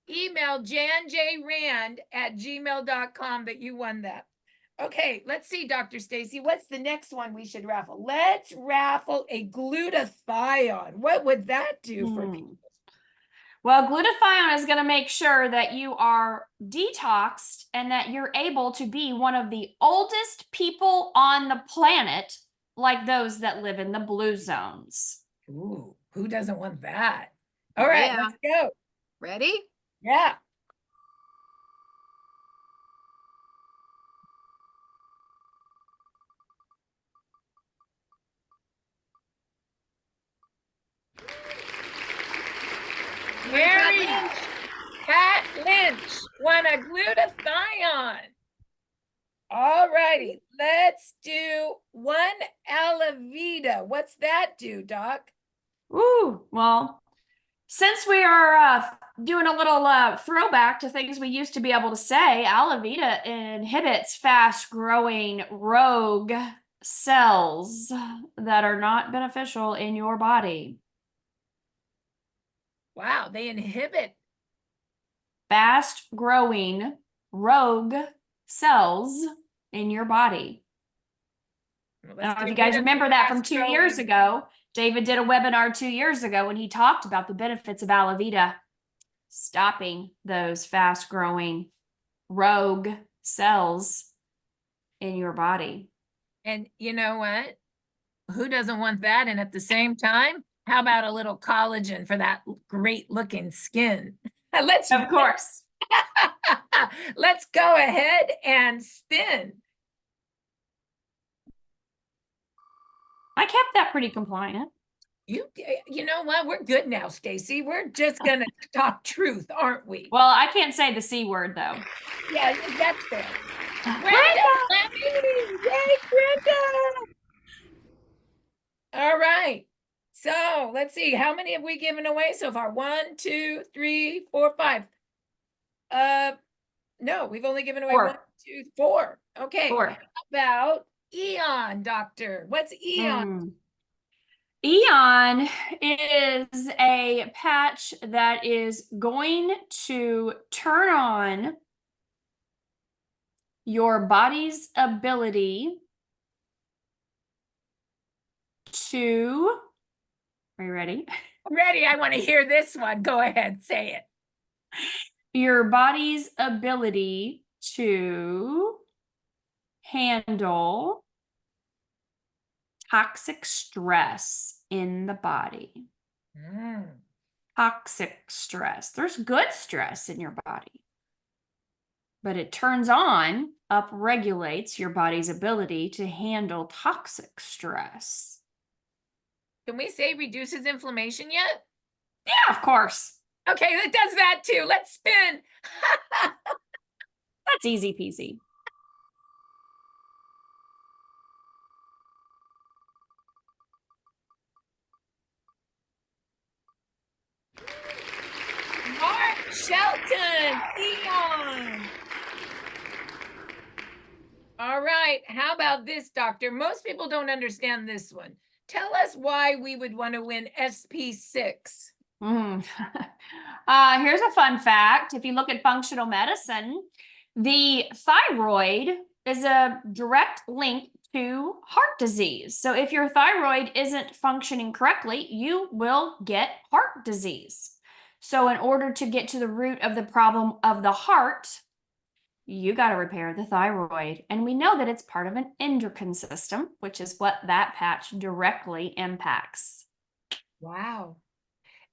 Email janjrand@gmail.com that you won that. Okay, let's see, Dr. Staci, what's the next one we should raffle? Let's raffle a glutathione. What would that do for people? Well, glutathione is going to make sure that you are detoxed and that you're able to be one of the oldest people on the planet, like those that live in the blue zones. Ooh, who doesn't want that? All right, Yeah. let's go. Ready? Yeah. Mary Pat Lynch won a glutathione. All righty, let's do one Alavita. What's that do, Doc? Ooh, well, since we are doing a little throwback to things we used to be able to say, Alavita inhibits fast-growing rogue cells that are not beneficial in your body. Wow, they inhibit. Fast-growing rogue cells in your body. Well, I don't know if let's you get guys rid of the remember that from 2 years fast-growing. ago. David did a webinar 2 years ago when he talked about the benefits of Alavita, stopping those fast-growing rogue cells in your body. And you know what? Who doesn't want that? And at the same time, how about a little collagen for that great looking skin? Let's Of course. let's go ahead and spin. I kept that pretty compliant. You know what? We're good now, Staci. We're just gonna talk truth, aren't we? Well, I can't say the C word though. Yeah, that's fair. Brenda! Yay, Brenda! All right. So let's see. How many have we given away so far? 1, 2, 3, 4, 5. No, we've only given away 4. 1, 2, 4. Okay. 4. How about Eon, doctor? What's Eon? Eon is a patch that is going to turn on your body's ability to, are you ready? Ready? I want to hear this one. Go ahead, say it. Your body's ability to handle toxic stress in the body. Toxic stress. There's good stress in your body, but it turns on, upregulates your body's ability to handle toxic stress. Can we say reduces inflammation yet? Yeah, of course. Okay, that does that too. Let's spin. That's easy peasy. Mark Shelton, Eon. All right, how about this, doctor? Most people don't understand this one. Tell us why we would want to win SP6. Here's a fun fact. If you look at functional medicine, the thyroid is a direct link to heart disease. So if your thyroid isn't functioning correctly, you will get heart disease. So in order to get to the root of the problem of the heart, you got to repair the thyroid. And we know that it's part of an endocrine system, which is what that patch directly impacts. Wow.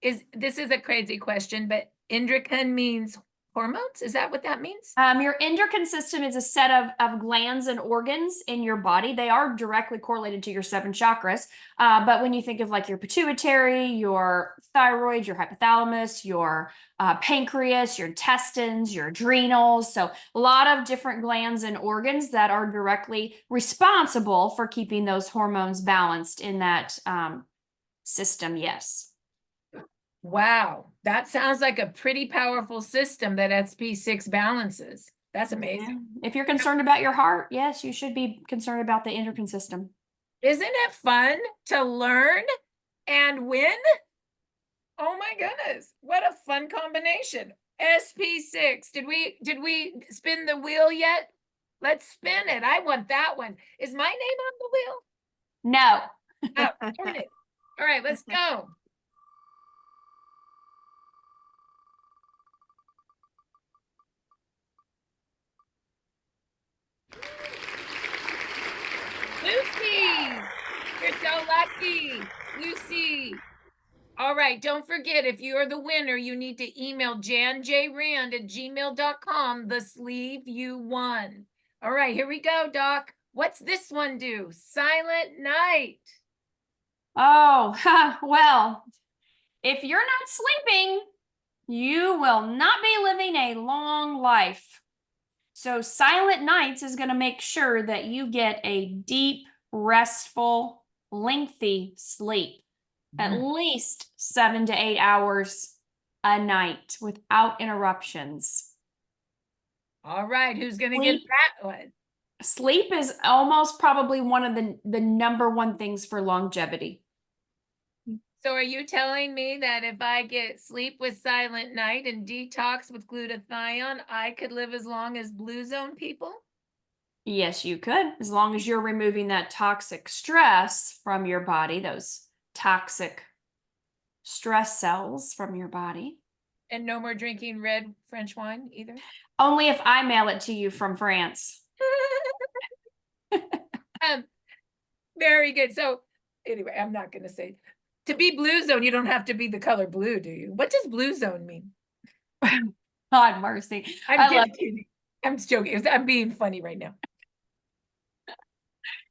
This is a crazy question, but endocrine means hormones? Is that what that means? Your endocrine system is a set of glands and organs in your body. They are directly correlated to your 7 chakras. But when you think of like your pituitary, your thyroid, your hypothalamus, your pancreas, your intestines, your adrenals. So a lot of different glands and organs that are directly responsible for keeping those hormones balanced in that system. Yes. Wow, that sounds like a pretty powerful system that SP6 balances. That's amazing. Yeah. If you're concerned about your heart, yes, you should be concerned about the endocrine system. Isn't it fun to learn and win? Oh my goodness, what a fun combination. SP6. Did we spin the wheel yet? Let's spin it. I want that one. Is my name on the wheel? No. Oh, darn it. All right, let's go. Lucy, you're so lucky. Lucy. All right, don't forget, if you are the winner, you need to email janjrand@gmail.com, the sleeve you won. All right, here we go, Doc. What's this one do? Silent Night. Oh, well, if you're not sleeping, you will not be living a long life. So Silent Nights is going to make sure that you get a deep, restful, lengthy sleep, at least 7 to 8 hours a night without interruptions. All right, who's going to get that one? Sleep is almost probably one of the number one things for longevity. So are you telling me that if I get sleep with Silent Night and detox with glutathione, I could live as long as Blue Zone people? Yes, you could, as long as you're removing that toxic stress from your body, those toxic stress cells from your body. And no more drinking red French wine either? Only if I mail it to you from France. Very good. So anyway, I'm not going to say. To be Blue Zone, you don't have to be the color blue, do you? What does Blue Zone mean? God mercy. I'm just kidding. I'm just joking. I'm being funny right now.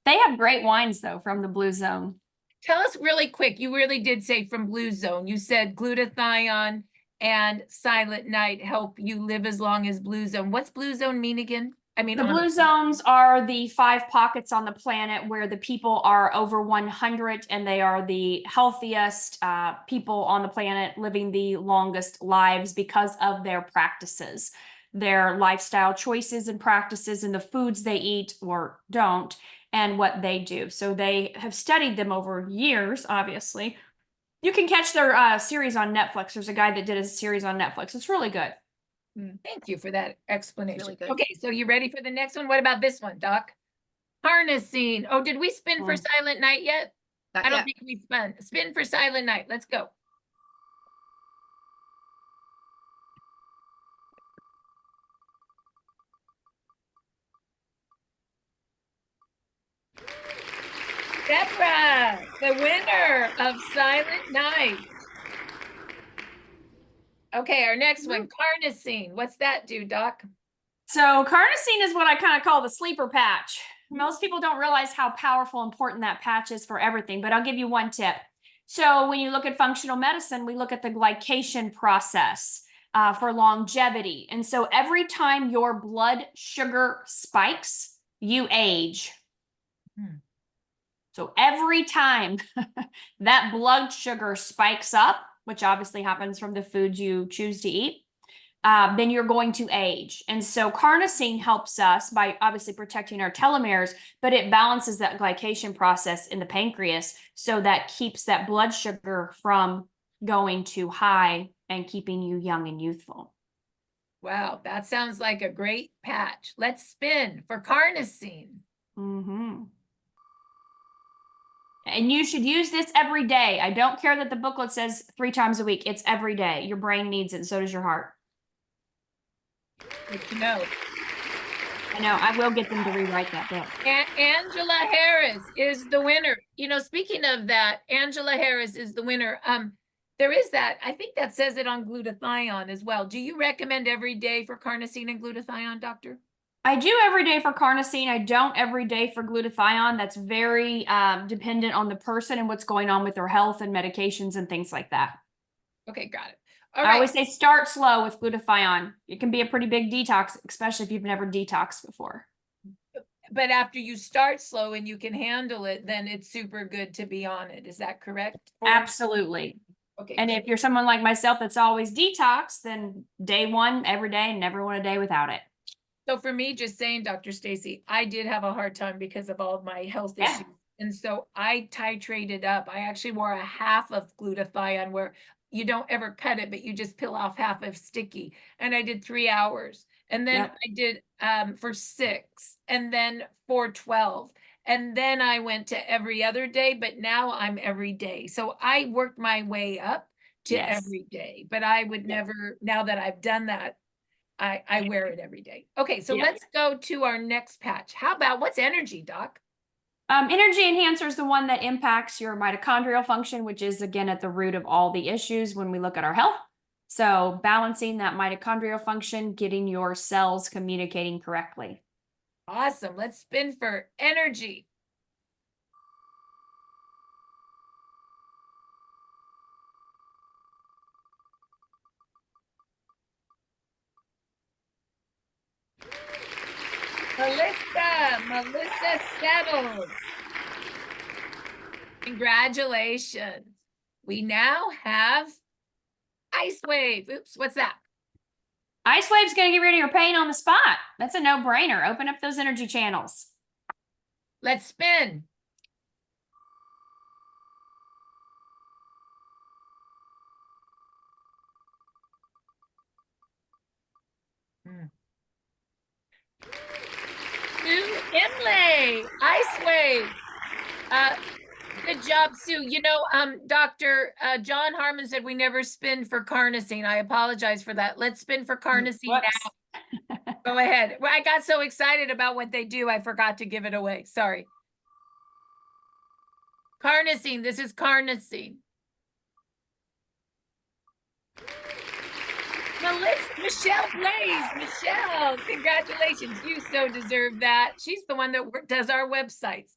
They have great wines, though, from the Blue Zone. Tell us really quick. You really did say from Blue Zone. You said glutathione and Silent Night help you live as long as Blue Zone. What's Blue Zone mean again? I mean, The blue zones are the 5 pockets on the planet where the people are over 100 and they are the healthiest people on the planet, living the longest lives because of their practices, their lifestyle choices and practices, and the foods they eat or don't, and what they do. So they have studied them over years, obviously. You can catch their series on Netflix. There's a guy that did a series on Netflix. It's really good. Thank you for that explanation. Really good. Okay, so you ready for the next one? What about this one, Doc? Harnessing. Oh, did we spin for Silent Night yet? Not I don't yet. think we spun. Spin for Silent Night. Let's go. Deborah, the winner of Silent Night. Okay, our next one, carnosine. What's that do, Doc? So carnosine is what I kind of call the sleeper patch. Most people don't realize how powerful and important that patch is for everything, but I'll give you one tip. So when you look at functional medicine, we look at the glycation process for longevity. And so every time your blood sugar spikes, you age. So every time that blood sugar spikes up, which obviously happens from the foods you choose to eat, then you're going to age. And so carnosine helps us by obviously protecting our telomeres, but it balances that glycation process in the pancreas. So that keeps that blood sugar from going too high and keeping you young and youthful. Wow, that sounds like a great patch. Let's spin for carnosine. And you should use this every day. I don't care that the booklet says 3 times a week. It's every day. Your brain needs it, and so does your heart. Good to know. I know. I will get them to rewrite that book. Angela Harris is the winner. You know, speaking of that, Angela Harris is the winner. There is that. I think that says it on glutathione as well. Do you recommend every day for carnosine and glutathione, doctor? I do every day for carnosine. I don't every day for glutathione. That's very dependent on the person and what's going on with their health and medications and things like that. Okay, got it. All I right. always say start slow with glutathione. It can be a pretty big detox, especially if you've never detoxed before. But after you start slow and you can handle it, then it's super good to be on it. Is that correct? Absolutely. Okay. And good. if you're someone like myself that's always detox, then day one, every day, never want a day without it. So for me, just saying, Dr. Staci, I did have a hard time because of all of my health Yeah. issues. And so I titrated up. I actually wore a half of glutathione where you don't ever cut it, but you just peel off half of sticky. And I did 3 hours. And then Yep. I did for 6 and then for 12. And then I went to every other day, but now I'm every day. So I worked my way up to Yes. every day, but I would Yeah. never, now that I've done that, I wear it every day. Okay, so Yeah. let's go to our next patch. How about what's energy, doc? Energy enhancer is the one that impacts your mitochondrial function, which is again at the root of all the issues when we look at our health. So balancing that mitochondrial function, getting your cells communicating correctly. Awesome. Let's spin for energy. Melissa settles. Congratulations. We now have Ice Wave. Oops, what's that? Ice Wave's going to get rid of your pain on the spot. That's a no-brainer. Open up those energy channels. Let's spin. Sue Imlay, Ice Wave. Good job, Sue. You know, Dr. John Harmon said we never spin for carnosine. I apologize for that. Let's spin for carnosine Whoops. now. Go ahead. Well, I got so excited about what they do, I forgot to give it away. Sorry. Carnosine. This is carnosine. Michelle Blaze. Michelle, congratulations. You so deserve that. She's the one that does our websites.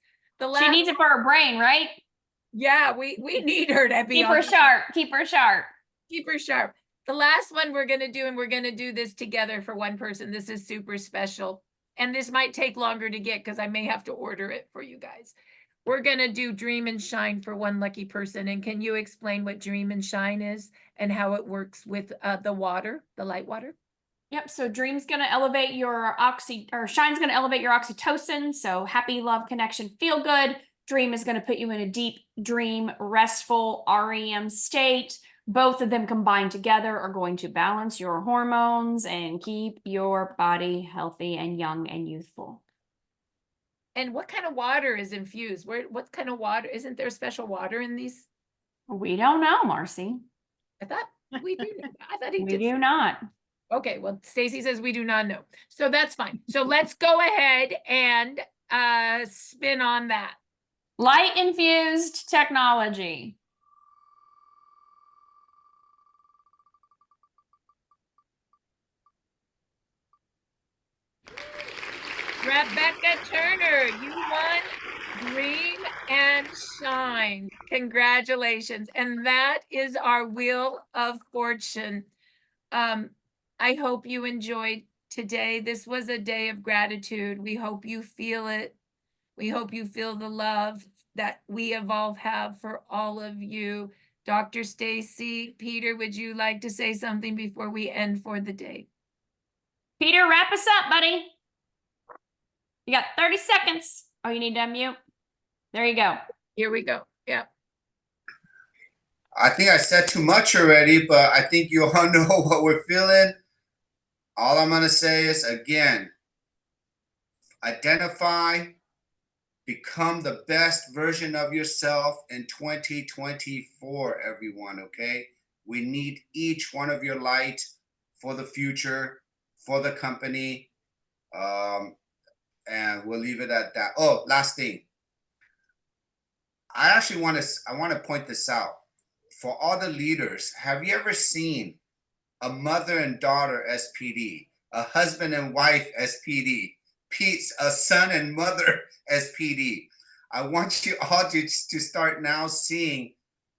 She needs it for her brain, right? Yeah, we need her to be Keep her sharp. Keep her sharp. Keep her sharp. The last one we're going to do, and we're going to do this together for one person. This is super special. And this might take longer to get because I may have to order it for you guys. We're going to do Dream and Shine for one lucky person. And can you explain what Dream and Shine is and how it works with the water, the light water? Yep. So Dream's going to elevate your Shine's going to elevate your oxytocin. So happy, love, connection, feel good. Dream is going to put you in a deep dream, restful REM state. Both of them combined together are going to balance your hormones and keep your body healthy and young and youthful. And what kind of water is infused? What kind of water? Isn't there special water in these? We don't know, Marci. I thought we do. I thought he We did. do not. Okay, well, Staci says we do not know. So that's fine. So let's go ahead and spin on that. Light infused technology. Rebecca Turner, you won Dream and Shine. Congratulations. And that is our Wheel of Fortune. I hope you enjoyed today. This was a day of gratitude. We hope you feel it. We hope you feel the love that we Evolve have for all of you. Dr. Staci, Peter, would you like to say something before we end for the day? Peter, wrap us up, buddy. You got 30 seconds. Oh, you need to unmute. There you go. Here we go. Yeah. I think I said too much already, but I think you all know what we're feeling. All I'm going to say is, again, identify, become the best version of yourself in 2024, everyone, okay? We need each one of your light for the future, for the company, and we'll leave it at that. Oh, last thing. I want to point this out. for all the leaders, have you ever seen a mother and daughter SPD, a husband and wife SPD, Pete's a son and mother SPD? I want you all to start now seeing,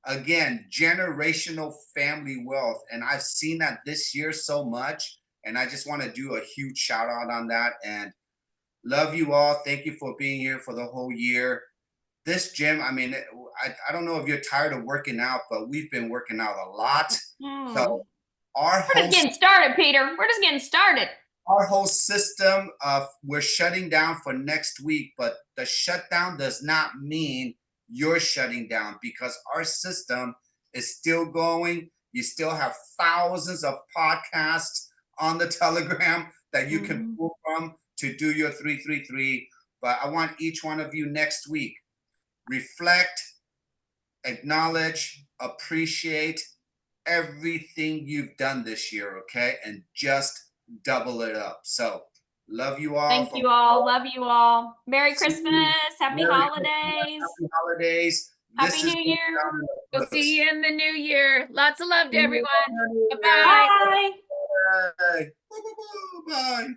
again, generational family wealth. And I've seen that this year so much. And I just want to do a huge shout out on that. And love you all. Thank you for being here for the whole year. This gym, I mean, I don't know if you're tired of working out, but we've been working out a lot. So our We're just getting started, Peter. We're just getting started. Our whole system, we're shutting down for next week, but the shutdown does not mean you're shutting down, because our system is still going. You still have thousands of podcasts on the Telegram that you can pull from to do your 333. But I want each one of you next week, reflect, acknowledge, appreciate everything you've done this year, okay? And just double it up. So love you all. Thank you all. Love you all. Merry Christmas. Happy Merry holidays. Happy holidays. Happy New Year. We'll see you in the new year. Lots of love to everyone. Bye. Bye-bye. Bye. Bye. Bye.